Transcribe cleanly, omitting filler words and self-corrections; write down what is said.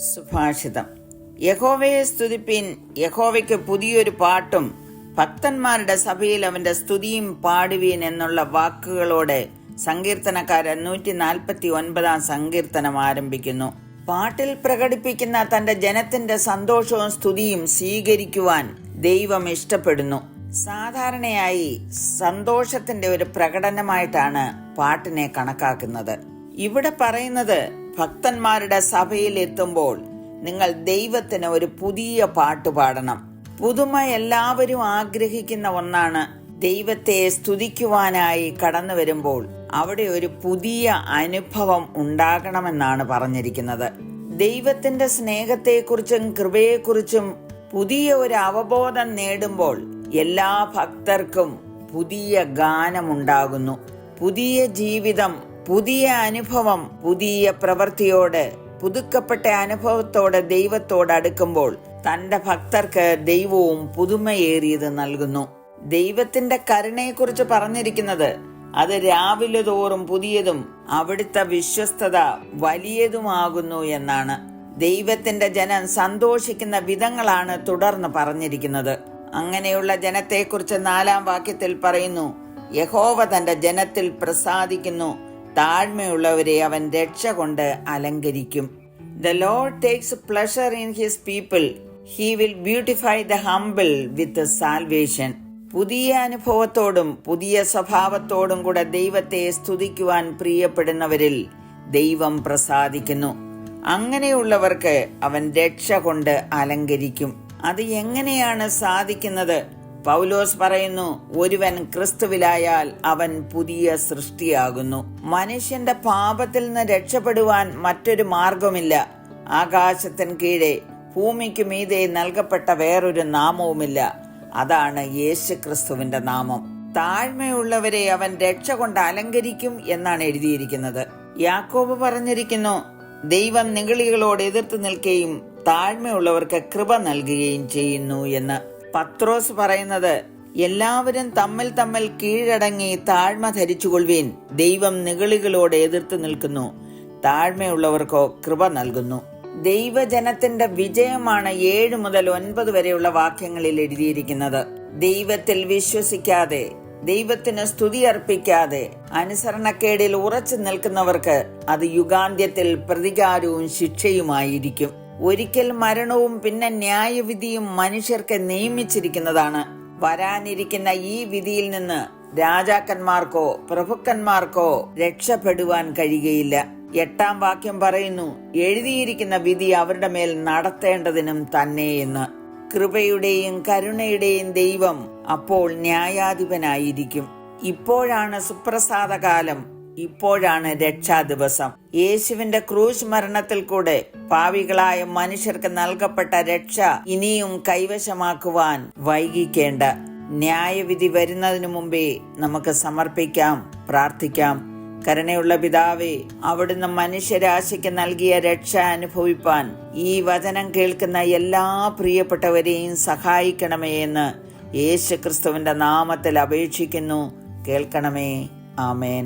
സുഭാഷിതം. യഹോവയെ സ്തുതിപ്പിൻ, യഹോവയ്ക്ക് പുതിയൊരു പാട്ടും ഭക്തന്മാരുടെ സഭയിൽ അവന്റെ സ്തുതിയും പാടുവീൻ എന്നുള്ള വാക്കുകളോടെ സങ്കീർത്തനക്കാരൻ 149 സങ്കീർത്തനം ആരംഭിക്കുന്നു. പാട്ടിൽ പ്രകടിപ്പിക്കുന്ന തന്റെ ജനത്തിന്റെ സന്തോഷവും സ്തുതിയും സ്വീകരിക്കുവാൻ ദൈവം ഇഷ്ടപ്പെടുന്നു. സാധാരണയായി സന്തോഷത്തിന്റെ ഒരു പ്രകടനമായിട്ടാണ് പാട്ടിനെ കണക്കാക്കുന്നത്. ഇവിടെ പറയുന്നത്, ഭക്തന്മാരുടെ സഭയിൽ എത്തുമ്പോൾ നിങ്ങൾ ദൈവത്തിന് ഒരു പുതിയ പാട്ട് പാടണം. പുതുമ എല്ലാവരും ആഗ്രഹിക്കുന്ന ഒന്നാണ്. ദൈവത്തെ സ്തുതിക്കുവാനായി കടന്നു വരുമ്പോൾ അവിടെ ഒരു പുതിയ അനുഭവം ഉണ്ടാകണമെന്നാണ് പറഞ്ഞിരിക്കുന്നത്. ദൈവത്തിന്റെ സ്നേഹത്തെക്കുറിച്ചും കൃപയെക്കുറിച്ചും പുതിയ ഒരു അവബോധം നേടുമ്പോൾ എല്ലാ ഭക്തർക്കും പുതിയ ഗാനമുണ്ടാകുന്നു. പുതിയ ജീവിതം, പുതിയ അനുഭവം, പുതിയ പ്രവൃത്തിയോട്, പുതുക്കപ്പെട്ട അനുഭവത്തോടെ ദൈവത്തോട് അടുക്കുമ്പോൾ തന്റെ ഭക്തർക്ക് ദൈവവും പുതുമയേറിയത് നൽകുന്നു. ദൈവത്തിന്റെ കരുണയെക്കുറിച്ച് പറഞ്ഞിരിക്കുന്നത്, അത് രാവിലെ തോറും പുതിയതും അവിടുത്തെ വിശ്വസ്തത വലിയതുമാകുന്നു എന്നാണ്. ദൈവത്തിന്റെ ജനം സന്തോഷിക്കുന്ന വിധങ്ങളാണ് തുടർന്ന് പറഞ്ഞിരിക്കുന്നത്. അങ്ങനെയുള്ള ജനത്തെക്കുറിച്ച് 4-ാം വാക്യത്തിൽ പറയുന്നു, യഹോവ തന്റെ ജനത്തിൽ പ്രസാദിക്കുന്നു, താഴ്മയുള്ളവരെ അവൻ രക്ഷ കൊണ്ട് അലങ്കരിക്കും. The Lord takes pleasure in his people. He will beautify the humble with salvation. പുതിയ അനുഭവത്തോടും പുതിയ സ്വഭാവത്തോടും കൂടെ ദൈവത്തെ സ്തുതിക്കുവാൻ പ്രിയപ്പെടുന്നവരിൽ ദൈവം പ്രസാദിക്കുന്നു. അങ്ങനെയുള്ളവർക്ക് അവൻ രക്ഷ കൊണ്ട് അലങ്കരിക്കും. അത് എങ്ങനെയാണ് സാധിക്കുന്നത്? പൗലോസ് പറയുന്നു, ഒരുവൻ ക്രിസ്തുവിലായാൽ അവൻ പുതിയ സൃഷ്ടിയാകുന്നു. മനുഷ്യന്റെ പാപത്തിൽ നിന്ന് രക്ഷപ്പെടുവാൻ മറ്റൊരു മാർഗമില്ല. ആകാശത്തിന് കീഴെ ഭൂമിക്ക് മീതെ നൽകപ്പെട്ട വേറൊരു നാമവുമില്ല. അതാണ് യേശുക്രിസ്തുവിന്റെ നാമം. താഴ്മയുള്ളവരെ അവൻ രക്ഷ കൊണ്ട് അലങ്കരിക്കും എന്നാണ് എഴുതിയിരിക്കുന്നത്. യാക്കോബ് പറഞ്ഞിരിക്കുന്നു, ദൈവം നിഗളികളോട് എതിർത്ത് നിൽക്കുകയും താഴ്മയുള്ളവർക്ക് കൃപ നൽകുകയും ചെയ്യുന്നു എന്ന്. പത്രോസ് പറയുന്നത്, എല്ലാവരും തമ്മിൽ തമ്മിൽ കീഴടങ്ങി താഴ്മ ധരിച്ചുകൊള്ളുവീൻ. ദൈവം നിഗളികളോട് എതിർത്ത് നിൽക്കുന്നു, താഴ്മയുള്ളവർക്കോ കൃപ നൽകുന്നു. ദൈവജനത്തിന്റെ വിജയമാണ് 7 മുതൽ 9 വരെയുള്ള വാക്യങ്ങളിൽ എഴുതിയിരിക്കുന്നത്. ദൈവത്തിൽ വിശ്വസിക്കാതെ, ദൈവത്തിന് സ്തുതി അർപ്പിക്കാതെ അനുസരണക്കേടിൽ ഉറച്ചു നിൽക്കുന്നവർക്ക് അത് യുഗാന്ത്യത്തിൽ പ്രതികാരവും ശിക്ഷയുമായിരിക്കും. ഒരിക്കൽ മരണവും പിന്നെ ന്യായവിധിയും മനുഷ്യർക്ക് നിയമിച്ചിരിക്കുന്നതാണ്. വരാനിരിക്കുന്ന ഈ വിധിയിൽ നിന്ന് രാജാക്കന്മാർക്കോ പ്രഭുക്കന്മാർക്കോ രക്ഷപ്പെടുവാൻ കഴിയുകയില്ല. 8-ാം വാക്യം പറയുന്നു, എഴുതിയിരിക്കുന്ന വിധി അവരുടെ മേൽ നടത്തേണ്ടതിനും തന്നെ എന്ന്. കൃപയുടെയും കരുണയുടെയും ദൈവം അപ്പോൾ ന്യായാധിപനായിരിക്കും. ഇപ്പോഴാണ് സുപ്രസാദകാലം, ഇപ്പോഴാണ് രക്ഷാദിവസം. യേശുവിന്റെ ക്രൂശ് മരണത്തിൽ കൂടെ പാപികളായ മനുഷ്യർക്ക് നൽകപ്പെട്ട രക്ഷ ഇനിയും കൈവശമാക്കുവാൻ വൈകിക്കേണ്ട. ന്യായവിധി വരുന്നതിനു മുമ്പേ നമുക്ക് സമർപ്പിക്കാം, പ്രാർത്ഥിക്കാം. കരുണയുള്ള പിതാവേ, അവിടുന്ന് മനുഷ്യരാശിക്ക് നൽകിയ രക്ഷ അനുഭവിപ്പാൻ ഈ വചനം കേൾക്കുന്ന എല്ലാ പ്രിയപ്പെട്ടവരെയും സഹായിക്കണമേ എന്ന് യേശുക്രിസ്തുവിന്റെ നാമത്തിൽ അപേക്ഷിക്കുന്നു. കേൾക്കണമേ. ആമേൻ.